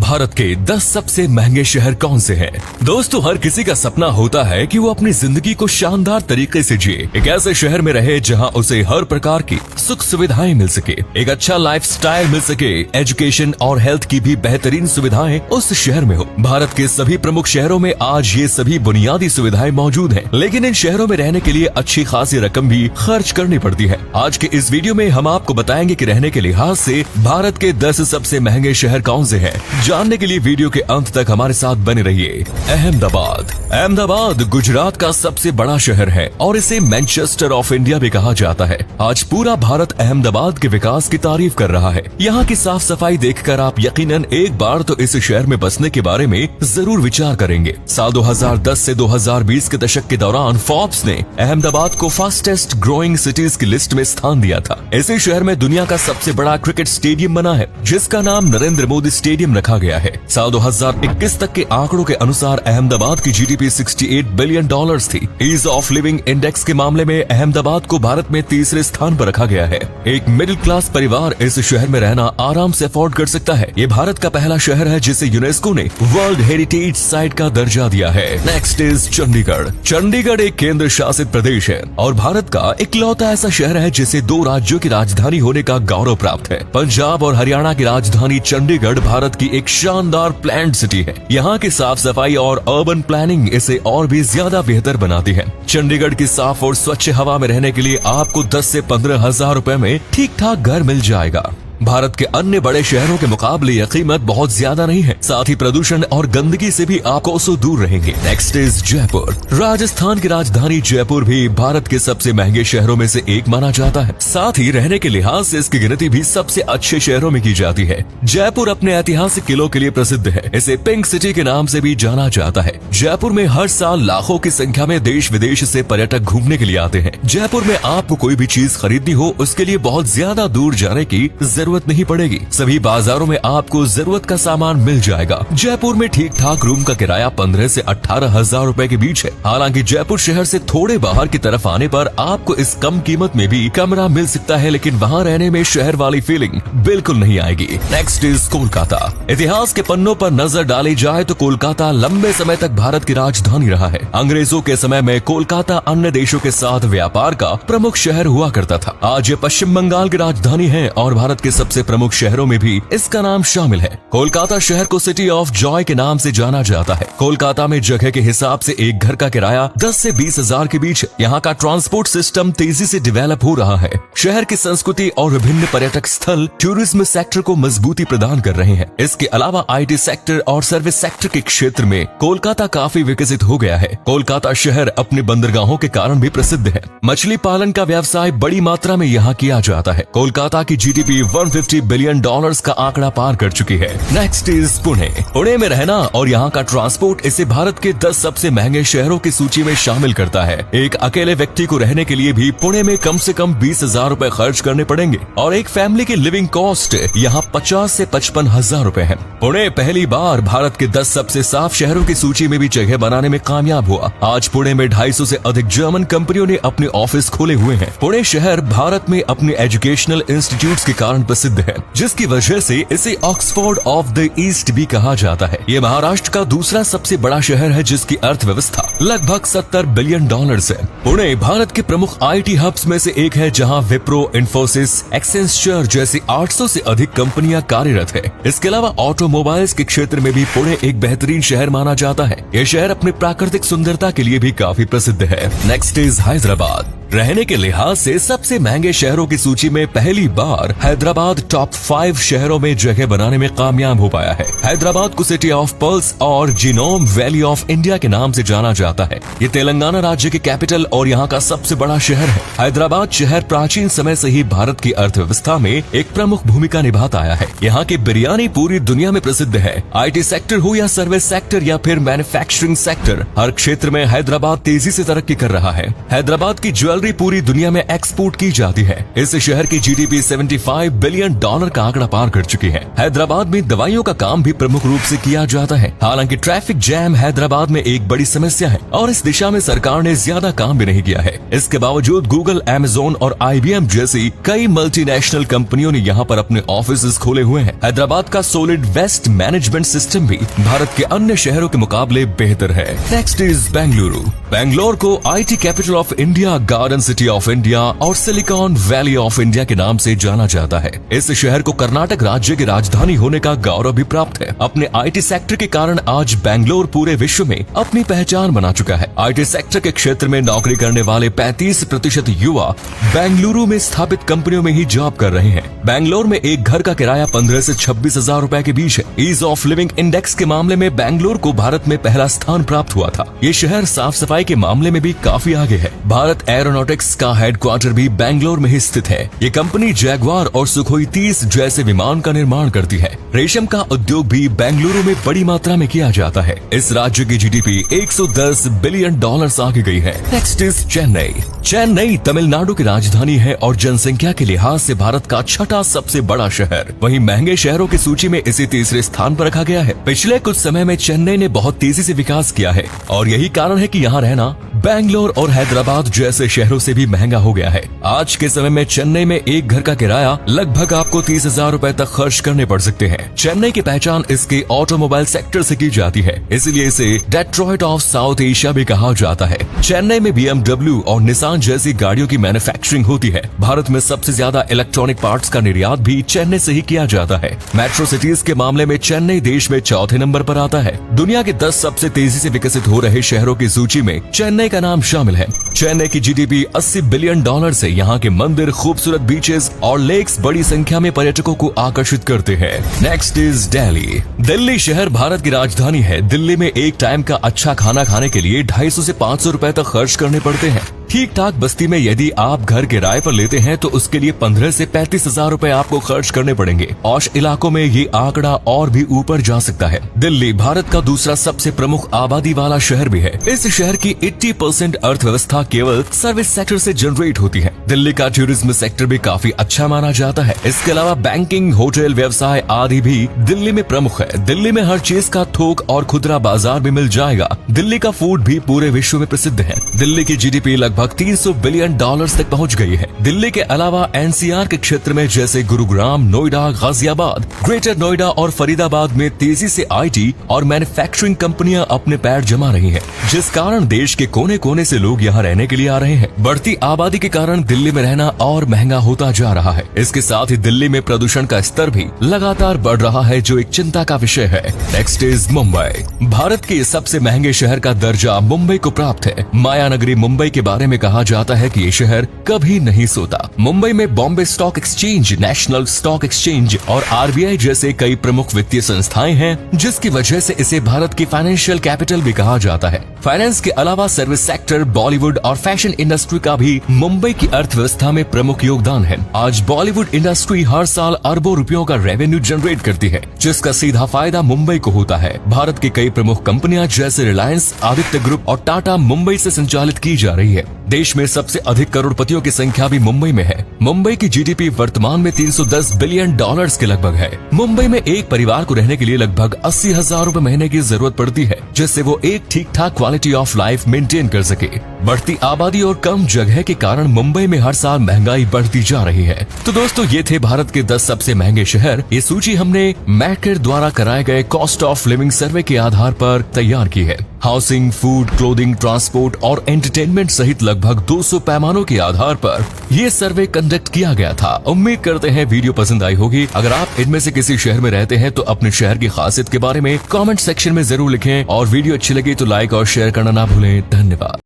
भारत के 10 सबसे महंगे शहर कौन से हैं? दोस्तों, हर किसी का सपना होता है कि वो अपनी जिंदगी को शानदार तरीके से जिए, एक ऐसे शहर में रहे जहां उसे हर प्रकार की सुख सुविधाएं मिल सके, एक अच्छा लाइफस्टाइल मिल सके, एजुकेशन और हेल्थ की भी बेहतरीन सुविधाएं उस शहर में हो। भारत के सभी प्रमुख शहरों में आज ये सभी बुनियादी सुविधाएं मौजूद हैं, लेकिन इन शहरों में रहने के लिए अच्छी खासी रकम भी खर्च करनी पड़ती है। आज के इस वीडियो में हम आपको बताएंगे कि रहने के लिहाज से भारत के 10 सबसे महंगे शहर कौन से हैं। जानने के लिए वीडियो के अंत तक हमारे साथ बने रहिए। अहमदाबाद गुजरात का सबसे बड़ा शहर है और इसे मैनचेस्टर ऑफ इंडिया भी कहा जाता है। आज पूरा भारत अहमदाबाद के विकास की तारीफ कर रहा है। यहाँ की साफ सफाई देखकर आप यकीनन एक बार तो इस शहर में बसने के बारे में जरूर विचार करेंगे। साल 2010 से 2020 के दशक के दौरान फोर्ब्स ने अहमदाबाद को फास्टेस्ट ग्रोइंग सिटीज की लिस्ट में स्थान दिया था। इसी शहर में दुनिया का सबसे बड़ा क्रिकेट स्टेडियम बना है, जिसका नाम नरेंद्र मोदी स्टेडियम रखा गया है। साल 2021 तक के आंकड़ों के अनुसार अहमदाबाद की जीडीपी $68 बिलियन थी। ईज ऑफ लिविंग इंडेक्स के मामले में अहमदाबाद को भारत में तीसरे स्थान पर रखा गया है। एक मिडिल क्लास परिवार इस शहर में रहना आराम से अफोर्ड कर सकता है। ये भारत का पहला शहर है जिसे यूनेस्को ने वर्ल्ड हेरिटेज साइट का दर्जा दिया है। Next is Chandigarh. चंडीगढ़ एक केंद्र शासित प्रदेश है और भारत का इकलौता ऐसा शहर है जिसे 2 राज्यों की राजधानी होने का गौरव प्राप्त है। पंजाब और हरियाणा की राजधानी चंडीगढ़ भारत की एक शानदार प्लान्ड सिटी है। यहाँ की साफ सफाई और अर्बन प्लानिंग इसे और भी ज्यादा बेहतर बनाती है। चंडीगढ़ की साफ और स्वच्छ हवा में रहने के लिए आपको 10 से 15 हजार रुपए में ठीक ठाक घर मिल जाएगा। भारत के अन्य बड़े शहरों के मुकाबले यह कीमत बहुत ज्यादा नहीं है। साथ ही प्रदूषण और गंदगी से भी आप कोसों दूर रहेंगे। Next is Jaipur. राजस्थान की राजधानी जयपुर भी भारत के सबसे महंगे शहरों में से एक माना जाता है। साथ ही रहने के लिहाज से इसकी गिनती भी सबसे अच्छे शहरों में की जाती है। जयपुर अपने ऐतिहासिक किलों के लिए प्रसिद्ध है। इसे पिंक सिटी के नाम से भी जाना जाता है। जयपुर में हर साल लाखों की संख्या में देश विदेश से पर्यटक घूमने के लिए आते हैं। जयपुर में आपको कोई भी चीज खरीदनी हो उसके लिए बहुत ज्यादा दूर जाने की जरूरत नहीं पड़ेगी। सभी बाजारों में आपको जरूरत का सामान मिल जाएगा। जयपुर में ठीक ठाक रूम का किराया 15 से 18 हजार रुपए के बीच है। हालांकि जयपुर शहर से थोड़े बाहर की तरफ आने पर आपको इस कम कीमत में भी कमरा मिल सकता है, लेकिन वहाँ रहने में शहर वाली फीलिंग बिल्कुल नहीं आएगी। Next is Kolkata. इतिहास के पन्नों पर नजर डाली जाए तो कोलकाता लंबे समय तक भारत की राजधानी रहा है। अंग्रेजों के समय में कोलकाता अन्य देशों के साथ व्यापार का प्रमुख शहर हुआ करता था। आज ये पश्चिम बंगाल की राजधानी है और भारत के सबसे प्रमुख शहरों में भी इसका नाम शामिल है। कोलकाता शहर को सिटी ऑफ जॉय के नाम से जाना जाता है। कोलकाता में जगह के हिसाब से एक घर का किराया 10 से 20 हजार के बीच है। यहाँ का ट्रांसपोर्ट सिस्टम तेजी से डेवलप हो रहा है। शहर की संस्कृति और विभिन्न पर्यटक स्थल टूरिज्म सेक्टर को मजबूती प्रदान कर रहे हैं। इसके अलावा IT सेक्टर और सर्विस सेक्टर के क्षेत्र में कोलकाता काफी विकसित हो गया है। कोलकाता शहर अपने बंदरगाहों के कारण भी प्रसिद्ध है। मछली पालन का व्यवसाय बड़ी मात्रा में यहाँ किया जाता है। कोलकाता की जीडीपी $150 बिलियन का आंकड़ा पार कर चुकी है। Next is Pune. पुणे में रहना और यहाँ का ट्रांसपोर्ट इसे भारत के 10 सबसे महंगे शहरों की सूची में शामिल करता है। एक अकेले व्यक्ति को रहने के लिए भी पुणे में कम से कम 20 हजार रुपए खर्च करने पड़ेंगे और एक फैमिली की लिविंग कॉस्ट यहाँ 50 से 55 हजार रुपए है। पुणे पहली बार भारत के 10 सबसे साफ शहरों की सूची में भी जगह बनाने में कामयाब हुआ। आज पुणे में 250 से अधिक जर्मन कंपनियों ने अपने ऑफिस खोले हुए हैं। पुणे शहर भारत में अपने एजुकेशनल इंस्टीट्यूट्स के कारण प्रसिद्ध है, जिसकी वजह से इसे ऑक्सफोर्ड ऑफ द ईस्ट भी कहा जाता है। ये महाराष्ट्र का दूसरा सबसे बड़ा शहर है जिसकी अर्थव्यवस्था लगभग $70 बिलियन है। पुणे भारत के प्रमुख IT हब्स में से एक है, जहां विप्रो, इन्फोसिस, एक्सेंचर जैसी 800 से अधिक कंपनियां कार्यरत है। इसके अलावा ऑटोमोबाइल्स के क्षेत्र में भी पुणे एक बेहतरीन शहर माना जाता है। यह शहर अपनी प्राकृतिक सुंदरता के लिए भी काफी प्रसिद्ध है। Next is Hyderabad. रहने के लिहाज से सबसे महंगे शहरों की सूची में पहली बार हैदराबाद टॉप 5 शहरों में जगह बनाने में कामयाब हो पाया है। हैदराबाद को सिटी ऑफ पर्ल्स और जीनोम वैली ऑफ इंडिया के नाम से जाना जाता है। ये तेलंगाना राज्य की कैपिटल और यहाँ का सबसे बड़ा शहर है। हैदराबाद शहर प्राचीन समय से ही भारत की अर्थव्यवस्था में एक प्रमुख भूमिका निभाता आया है। यहाँ की बिरयानी पूरी दुनिया में प्रसिद्ध है। IT सेक्टर हो या सर्विस सेक्टर या फिर मैन्युफैक्चरिंग सेक्टर, हर क्षेत्र में हैदराबाद तेजी से तरक्की कर रहा है। हैदराबाद की ज्वेलरी ज्वेलरी पूरी दुनिया में एक्सपोर्ट की जाती है। इस शहर की जीडीपी $75 बिलियन का आंकड़ा पार कर चुकी है। हैदराबाद में दवाइयों का काम भी प्रमुख रूप से किया जाता है। हालांकि ट्रैफिक जैम हैदराबाद में एक बड़ी समस्या है और इस दिशा में सरकार ने ज्यादा काम भी नहीं किया है। इसके बावजूद गूगल, अमेज़न और IBM जैसी कई मल्टीनेशनल कंपनियों ने यहाँ पर अपने ऑफिस खोले हुए हैं। हैदराबाद का सॉलिड वेस्ट मैनेजमेंट सिस्टम भी भारत के अन्य शहरों के मुकाबले बेहतर है। Next is Bengaluru. बेंगलोर को IT capital of India, garden city of India और सिलिकॉन वैली ऑफ इंडिया के नाम से जाना जाता है। इस शहर को कर्नाटक राज्य की राजधानी होने का गौरव भी प्राप्त है। अपने IT सेक्टर के कारण आज बेंगलोर पूरे विश्व में अपनी पहचान बना चुका है। IT सेक्टर के क्षेत्र में नौकरी करने वाले 35% युवा बेंगलुरु में स्थापित कंपनियों में ही जॉब कर रहे हैं। बेंगलोर में एक घर का किराया 15 से 26 हजार रुपए के बीच है। ईज ऑफ लिविंग इंडेक्स के मामले में बेंगलोर को भारत में पहला स्थान प्राप्त हुआ था। ये शहर साफ सफाई के मामले में भी काफी आगे है। भारत एरोनॉटिक्स का हेडक्वार्टर भी बेंगलोर में ही स्थित है। ये कंपनी जैगवार और सुखोई 30 जैसे विमान का निर्माण करती है। रेशम का उद्योग भी बेंगलुरु में बड़ी मात्रा में किया जाता है। इस राज्य की जीडीपी $110 बिलियन आगे गई है। Next is Chennai. चेन्नई तमिलनाडु की राजधानी है और जनसंख्या के लिहाज से भारत का छठा सबसे बड़ा शहर। वहीं महंगे शहरों की सूची में इसे तीसरे स्थान पर रखा गया है। पिछले कुछ समय में चेन्नई ने बहुत तेजी से विकास किया है और यही कारण है कि यहाँ रहना बेंगलोर और हैदराबाद जैसे शहरों से भी महंगा हो गया है। आज के समय में चेन्नई में एक घर का किराया लगभग आपको 30,000 रुपए तक खर्च करने पड़ सकते हैं। चेन्नई की पहचान इसके ऑटोमोबाइल सेक्टर से की जाती है, इसलिए इसे डेट्रॉइट ऑफ साउथ एशिया भी कहा जाता है। चेन्नई में BMW और निसान जैसी गाड़ियों की मैन्युफैक्चरिंग होती है। भारत में सबसे ज्यादा इलेक्ट्रॉनिक पार्ट्स का निर्यात भी चेन्नई से ही किया जाता है। मेट्रो सिटीज के मामले में चेन्नई देश में चौथे नंबर पर आता है। दुनिया के 10 सबसे तेजी से विकसित हो रहे शहरों की सूची में चेन्नई का नाम शामिल है। चेन्नई की जीडीपी $80 बिलियन से यहाँ के मंदिर, खूबसूरत बीचेस और लेक्स बड़ी संख्या में पर्यटकों को आकर्षित करते हैं। Next is Delhi. दिल्ली शहर भारत की राजधानी है। दिल्ली में एक टाइम का अच्छा खाना खाने के लिए 250 से 500 रुपए तक खर्च करने पड़ते हैं। ठीक ठाक बस्ती में यदि आप घर किराए पर लेते हैं तो उसके लिए 15 से 35 हजार रुपए आपको खर्च करने पड़ेंगे। औश इलाकों में ये आंकड़ा और भी ऊपर जा सकता है। दिल्ली भारत का दूसरा सबसे प्रमुख आबादी वाला शहर भी है। इस शहर की 80% अर्थव्यवस्था केवल सर्विस सेक्टर से जनरेट होती है। दिल्ली का टूरिज्म सेक्टर भी काफी अच्छा माना जाता है। इसके अलावा बैंकिंग, होटल व्यवसाय आदि भी दिल्ली में प्रमुख है। दिल्ली में हर चीज का थोक और खुदरा बाजार भी मिल जाएगा। दिल्ली का फूड भी पूरे विश्व में प्रसिद्ध है। दिल्ली की जीडीपी लगभग $300 बिलियन तक पहुंच गई है। दिल्ली के अलावा NCR के क्षेत्र में जैसे गुरुग्राम, नोएडा, गाजियाबाद, ग्रेटर नोएडा और फरीदाबाद में तेजी से IT और मैन्युफैक्चरिंग कंपनियां अपने पैर जमा रही हैं, जिस कारण देश के कोने कोने से लोग यहाँ रहने के लिए आ रहे हैं। बढ़ती आबादी के कारण दिल्ली में रहना और महंगा होता जा रहा है। इसके साथ ही दिल्ली में प्रदूषण का स्तर भी लगातार बढ़ रहा है, जो एक चिंता का विषय है। Next is Mumbai. भारत के सबसे महंगे शहर का दर्जा मुंबई को प्राप्त है। माया नगरी मुंबई के बारे में कहा जाता है कि ये शहर कभी नहीं सोता। मुंबई में Bombay stock exchange, national stock exchange और RBI जैसे कई प्रमुख वित्तीय संस्थाएं हैं, जिसकी वजह से इसे भारत की फाइनेंशियल कैपिटल भी कहा जाता है। फाइनेंस के अलावा सर्विस सेक्टर, बॉलीवुड और फैशन इंडस्ट्री का भी मुंबई की अर्थव्यवस्था में प्रमुख योगदान है। आज बॉलीवुड इंडस्ट्री हर साल अरबों रुपयों का रेवेन्यू जनरेट करती है, जिसका सीधा फायदा मुंबई को होता है। भारत की कई प्रमुख कंपनियां जैसे रिलायंस, आदित्य ग्रुप और टाटा मुंबई से संचालित की जा रही है। देश में सबसे अधिक करोड़पतियों की संख्या भी मुंबई में है। मुंबई की जीडीपी वर्तमान में $310 बिलियन के लगभग है। मुंबई में एक परिवार को रहने के लिए लगभग 80,000 रुपए महीने की जरूरत पड़ती है, जिससे वो एक ठीक ठाक क्वालिटी ऑफ लाइफ मेंटेन कर सके। बढ़ती आबादी और कम जगह के कारण मुंबई में हर साल महंगाई बढ़ती जा रही है। तो दोस्तों, ये थे भारत के 10 सबसे महंगे शहर। ये सूची हमने मैकेर द्वारा कराए गए कॉस्ट ऑफ लिविंग सर्वे के आधार पर तैयार की है। हाउसिंग, फूड, क्लोथिंग, ट्रांसपोर्ट और एंटरटेनमेंट सहित लगभग 200 पैमानों के आधार पर ये सर्वे कंडक्ट किया गया था। उम्मीद करते हैं वीडियो पसंद आई होगी। अगर आप इनमें से किसी शहर में रहते हैं तो अपने शहर की खासियत के बारे में कमेंट सेक्शन में जरूर लिखें और वीडियो अच्छी लगी तो लाइक और शेयर करना ना भूलें। धन्यवाद।